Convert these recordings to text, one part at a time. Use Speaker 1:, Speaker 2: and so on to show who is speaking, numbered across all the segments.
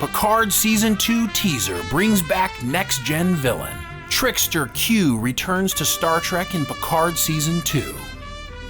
Speaker 1: Picard Season 2 teaser brings back next-gen villain. Trickster Q returns to Star Trek in Picard Season 2.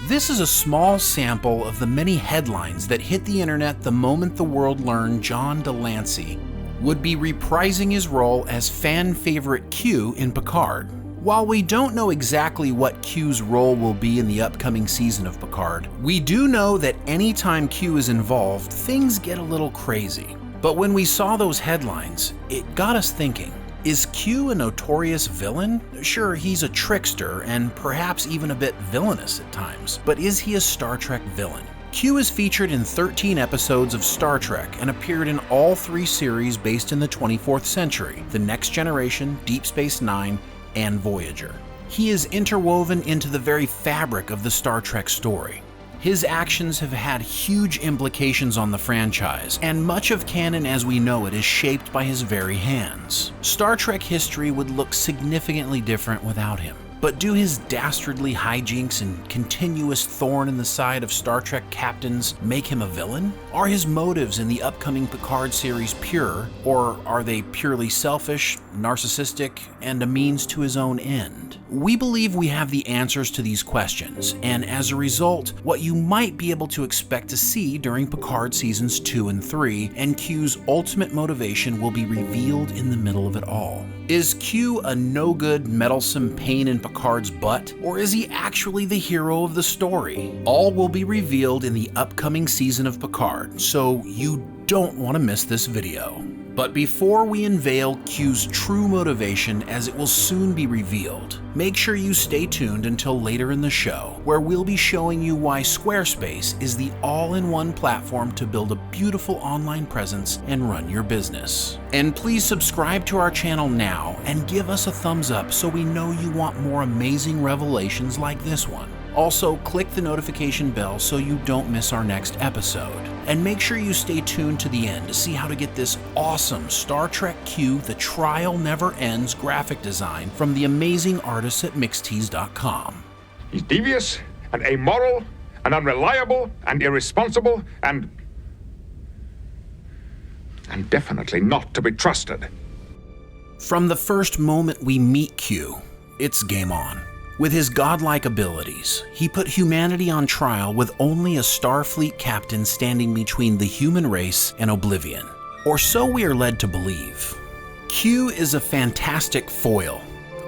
Speaker 1: This is a small sample of the many headlines that hit the internet the moment the world learned John Delancey would be reprising his role as fan favorite Q in Picard. While we don't know exactly what Q's role will be in the upcoming season of Picard, we do know that anytime Q is involved, things get a little crazy. But when we saw those headlines, it got us thinking, is Q a notorious villain? Sure, he's a trickster and perhaps even a bit villainous at times, but is he a Star Trek villain? Q is featured in 13 episodes of Star Trek and appeared in all 3 series based in the 24th century, The Next Generation, Deep Space Nine, and Voyager. He is interwoven into the very fabric of the Star Trek story. His actions have had huge implications on the franchise, and much of canon as we know it is shaped by his very hands. Star Trek history would look significantly different without him. But do his dastardly hijinks and continuous thorn in the side of Star Trek captains make him a villain? Are his motives in the upcoming Picard series pure, or are they purely selfish, narcissistic, and a means to his own end? We believe we have the answers to these questions, and as a result, what you might be able to expect to see during Picard Seasons 2 and 3, and Q's ultimate motivation will be revealed in the middle of it all. Is Q a no-good, meddlesome pain in Picard's butt, or is he actually the hero of the story? All will be revealed in the upcoming season of Picard, so you don't want to miss this video. But before we unveil Q's true motivation, as it will soon be revealed, make sure you stay tuned until later in the show, where we'll be showing you why Squarespace is the all-in-one platform to build a beautiful online presence and run your business. And please subscribe to our channel now and give us a thumbs up so we know you want more amazing revelations like this one. Also, click the notification bell so you don't miss our next episode. And make sure you stay tuned to the end to see how to get this awesome Star Trek Q The Trial Never Ends graphic design from the amazing artists at mixtease.com.
Speaker 2: He's devious and amoral and unreliable and irresponsible and definitely not to be trusted.
Speaker 1: From the first moment we meet Q, it's game on. With his godlike abilities, he put humanity on trial with only a Starfleet captain standing between the human race and oblivion. Or so we are led to believe. Q is a fantastic foil,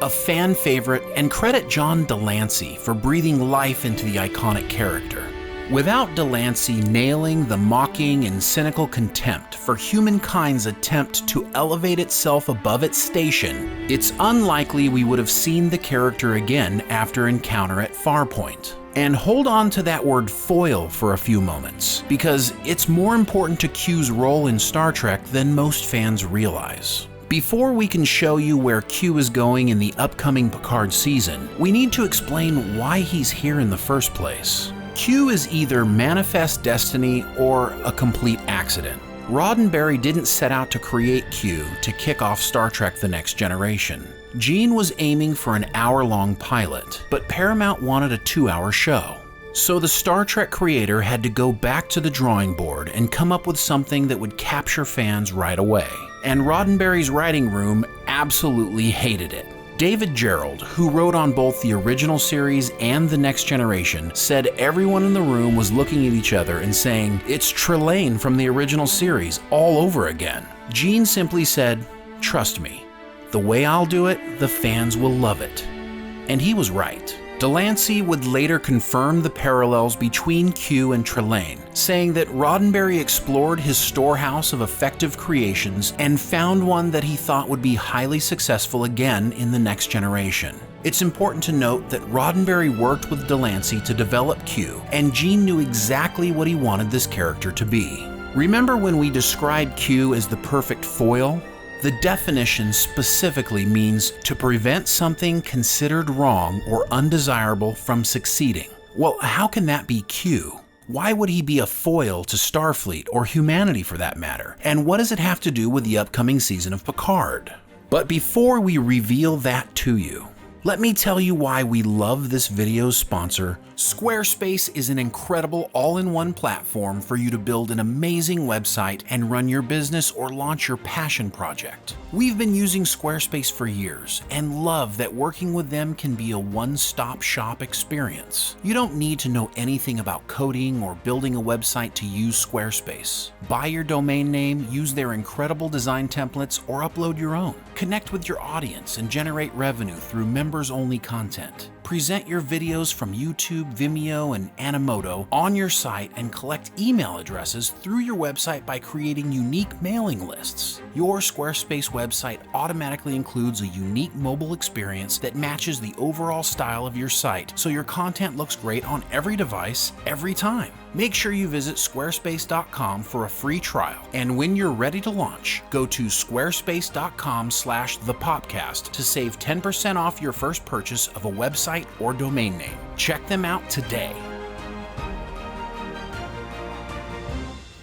Speaker 1: a fan favorite, and credit John Delancey for breathing life into the iconic character. Without Delancey nailing the mocking and cynical contempt for humankind's attempt to elevate itself above its station, it's unlikely we would have seen the character again after Encounter at Farpoint. And hold on to that word foil for a few moments, because it's more important to Q's role in Star Trek than most fans realize. Before we can show you where Q is going in the upcoming Picard season, we need to explain why he's here in the first place. Q is either manifest destiny or a complete accident. Roddenberry didn't set out to create Q to kick off Star Trek The Next Generation. Gene was aiming for an hour-long pilot, but Paramount wanted a 2-hour show. So the Star Trek creator had to go back to the drawing board and come up with something that would capture fans right away. And Roddenberry's writing room absolutely hated it. David Gerrold, who wrote on both the original series and The Next Generation, said everyone in the room was looking at each other and saying, "It's Trelane from the original series all over again." Gene simply said, "Trust me, the way I'll do it, the fans will love it." And he was right. Delancey would later confirm the parallels between Q and Trelane, saying that Roddenberry explored his storehouse of effective creations and found one that he thought would be highly successful again in The Next Generation. It's important to note that Roddenberry worked with Delancey to develop Q, and Gene knew exactly what he wanted this character to be. Remember when we described Q as the perfect foil? The definition specifically means to prevent something considered wrong or undesirable from succeeding. Well, how can that be Q? Why would he be a foil to Starfleet or humanity for that matter? And what does it have to do with the upcoming season of Picard? But before we reveal that to you, let me tell you why we love this video's sponsor, Squarespace is an incredible all-in-one platform for you to build an amazing website and run your business or launch your passion project. We've been using Squarespace for years and love that working with them can be a one-stop shop experience. You don't need to know anything about coding or building a website to use Squarespace. Buy your domain name, use their incredible design templates, or upload your own. Connect with your audience and generate revenue through members-only content. Present your videos from YouTube, Vimeo, and Animoto on your site and collect email addresses through your website by creating unique mailing lists. Your Squarespace website automatically includes a unique mobile experience that matches the overall style of your site, so your content looks great on every device, every time. Make sure you visit squarespace.com for a free trial, and when you're ready to launch, go to squarespace.com/thepopcast to save 10% off your first purchase of a website or domain name. Check them out today.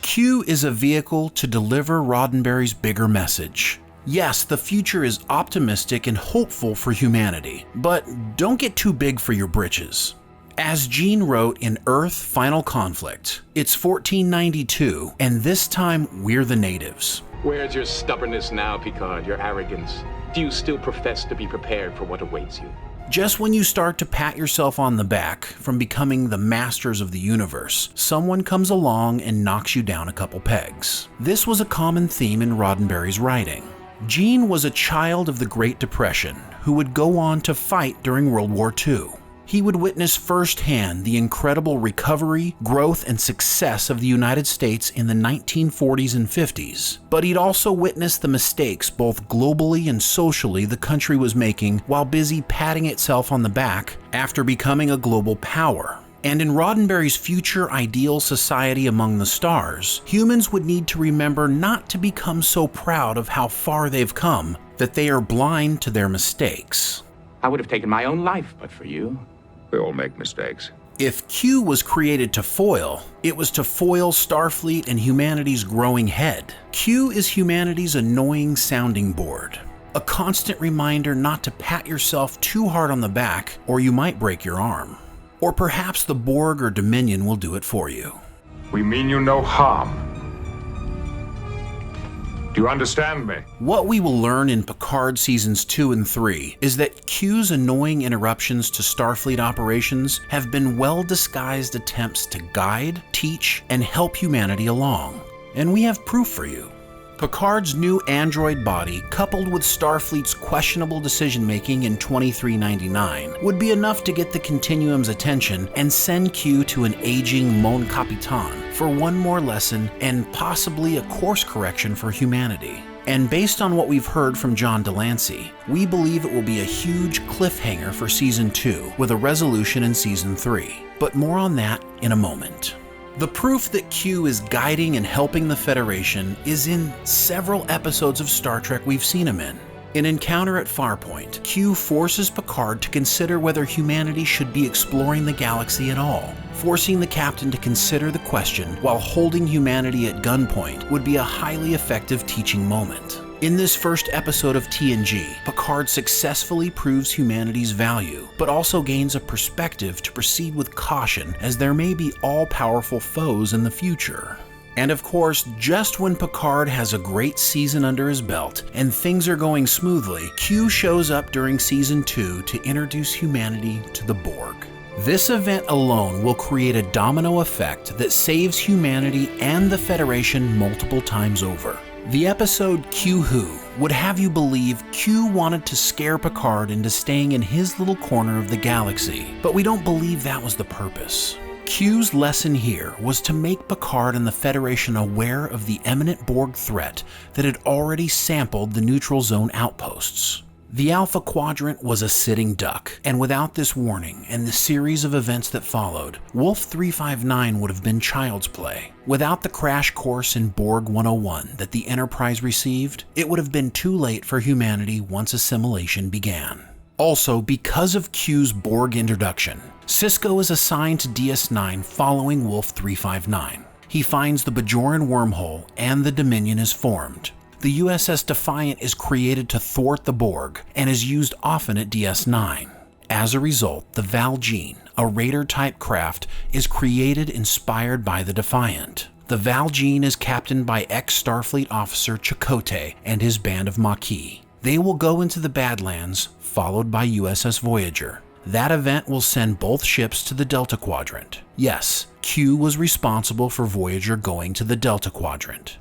Speaker 1: Q is a vehicle to deliver Roddenberry's bigger message. Yes, the future is optimistic and hopeful for humanity, but don't get too big for your britches. As Gene wrote in Earth Final Conflict, it's 1492, and this time we're the natives.
Speaker 3: Where's your stubbornness now, Picard, your arrogance? Do you still profess to be prepared for what awaits you?
Speaker 1: Just when you start to pat yourself on the back from becoming the masters of the universe, someone comes along and knocks you down a couple pegs. This was a common theme in Roddenberry's writing. Gene was a child of the Great Depression who would go on to fight during World War II. He would witness firsthand the incredible recovery, growth, and success of the United States in the 1940s and 50s. But he'd also witnessed the mistakes both globally and socially the country was making while busy patting itself on the back after becoming a global power. And in Roddenberry's future ideal society among the stars, humans would need to remember not to become so proud of how far they've come that they are blind to their mistakes.
Speaker 3: I would have taken my own life, but for you.
Speaker 2: We all make mistakes.
Speaker 1: If Q was created to foil, it was to foil Starfleet and humanity's growing head. Q is humanity's annoying sounding board. A constant reminder not to pat yourself too hard on the back or you might break your arm. Or perhaps the Borg or Dominion will do it for you.
Speaker 2: We mean you no harm. Do you understand me?
Speaker 1: What we will learn in Picard Seasons 2 and 3 is that Q's annoying interruptions to Starfleet operations have been well-disguised attempts to guide, teach, and help humanity along. And we have proof for you. Picard's new android body, coupled with Starfleet's questionable decision-making in 2399, would be enough to get the Continuum's attention and send Q to an aging Mon Capitan for one more lesson and possibly a course correction for humanity. And based on what we've heard from John Delancey, we believe it will be a huge cliffhanger for Season 2 with a resolution in Season 3. But more on that in a moment. The proof that Q is guiding and helping the Federation is in several episodes of Star Trek we've seen him in. In Encounter at Farpoint, Q forces Picard to consider whether humanity should be exploring the galaxy at all. Forcing the captain to consider the question while holding humanity at gunpoint would be a highly effective teaching moment. In this first episode of TNG, Picard successfully proves humanity's value, but also gains a perspective to proceed with caution as there may be all-powerful foes in the future. And of course, just when Picard has a great season under his belt and things are going smoothly, Q shows up during Season 2 to introduce humanity to the Borg. This event alone will create a domino effect that saves humanity and the Federation multiple times over. The episode Q Who would have you believe Q wanted to scare Picard into staying in his little corner of the galaxy, but we don't believe that was the purpose. Q's lesson here was to make Picard and the Federation aware of the imminent Borg threat that had already sampled the neutral zone outposts. The Alpha Quadrant was a sitting duck, and without this warning and the series of events that followed, Wolf 359 would have been child's play. Without the crash course in Borg 101 that the Enterprise received, it would have been too late for humanity once assimilation began. Also, because of Q's Borg introduction, Sisko is assigned to DS9 following Wolf 359. He finds the Bajoran wormhole and the Dominion is formed. The USS Defiant is created to thwart the Borg and is used often at DS9. As a result, the Valjean, a Raider-type craft, is created inspired by the Defiant. The Valjean is captained by ex-Starfleet officer Chakotay and his band of Maquis. They will go into the Badlands, followed by USS Voyager. That event will send both ships to the Delta Quadrant. Yes, Q was responsible for Voyager going to the Delta Quadrant.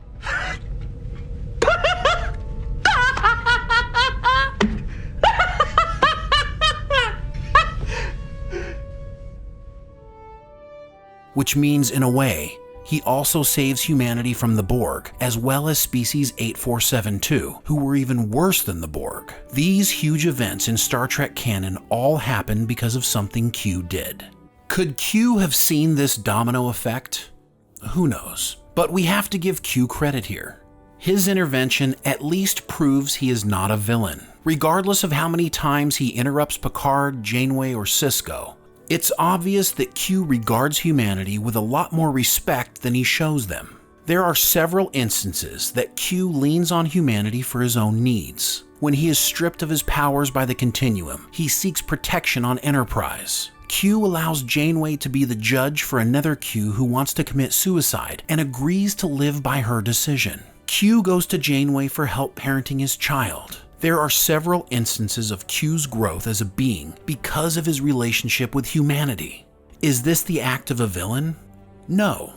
Speaker 1: Which means, in a way, he also saves humanity from the Borg, as well as Species 8472, who were even worse than the Borg. These huge events in Star Trek canon all happened because of something Q did. Could Q have seen this domino effect? Who knows? But we have to give Q credit here. His intervention at least proves he is not a villain. Regardless of how many times he interrupts Picard, Janeway, or Sisko, it's obvious that Q regards humanity with a lot more respect than he shows them. There are several instances that Q leans on humanity for his own needs. When he is stripped of his powers by the Continuum, he seeks protection on Enterprise. Q allows Janeway to be the judge for another Q who wants to commit suicide and agrees to live by her decision. Q goes to Janeway for help parenting his child. There are several instances of Q's growth as a being because of his relationship with humanity. Is this the act of a villain? No.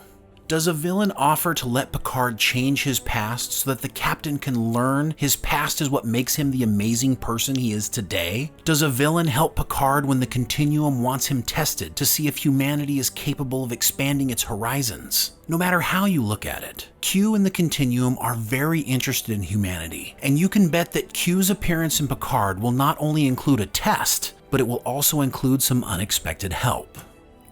Speaker 1: Does a villain offer to let Picard change his past so that the captain can learn his past is what makes him the amazing person he is today? Does a villain help Picard when the Continuum wants him tested to see if humanity is capable of expanding its horizons? No matter how you look at it, Q and the Continuum are very interested in humanity, and you can bet that Q's appearance in Picard will not only include a test, but it will also include some unexpected help.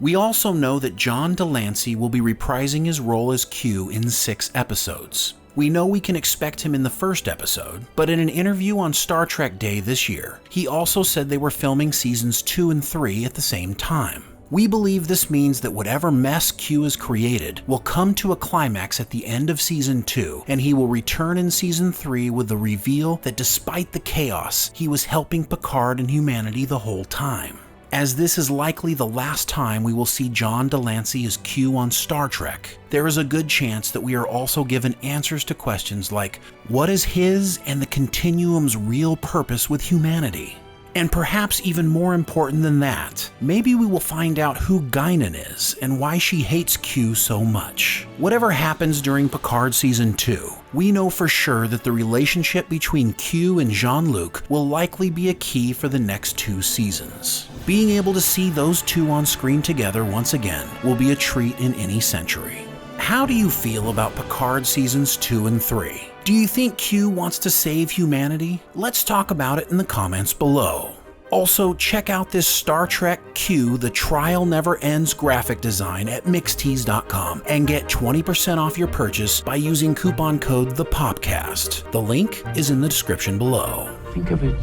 Speaker 1: We also know that John Delancey will be reprising his role as Q in 6 episodes. We know we can expect him in the first episode, but in an interview on Star Trek Day this year, he also said they were filming seasons 2 and 3 at the same time. We believe this means that whatever mess Q has created will come to a climax at the end of season 2, and he will return in season 3 with the reveal that despite the chaos, he was helping Picard and humanity the whole time. As this is likely the last time we will see John Delancey as Q on Star Trek, there is a good chance that we are also given answers to questions like, what is his and the Continuum's real purpose with humanity? And perhaps even more important than that, maybe we will find out who Guinan is and why she hates Q so much. Whatever happens during Picard Season 2, we know for sure that the relationship between Q and Jean-Luc will likely be a key for the next 2 seasons. Being able to see those two on screen together once again will be a treat in any century. How do you feel about Picard Seasons 2 and 3? Do you think Q wants to save humanity? Let's talk about it in the comments below. Also, check out this Star Trek Q The Trial Never Ends graphic design at mixtease.com and get 20% off your purchase by using coupon code THEPOPCAST. The link is in the description below.
Speaker 3: Think of it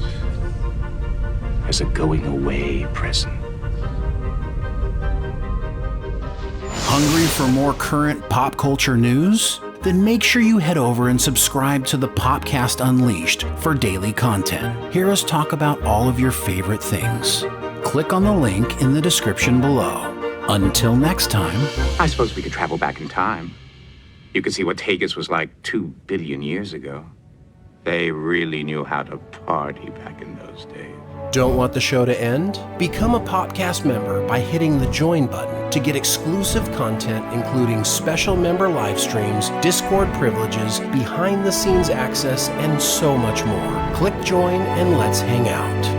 Speaker 3: as a going away present.
Speaker 1: Hungry for more current pop culture news? Then make sure you head over and subscribe to the Popcast Unleashed for daily content. Hear us talk about all of your favorite things. Click on the link in the description below. Until next time.
Speaker 3: I suppose we could travel back in time. You could see what Tagus was like 2 billion years ago. They really knew how to party back in those days.
Speaker 4: Don't want the show to end? Become a Popcast member by hitting the join button to get exclusive content including special member live streams, Discord privileges, behind the scenes access, and so much more. Click join and let's hang out.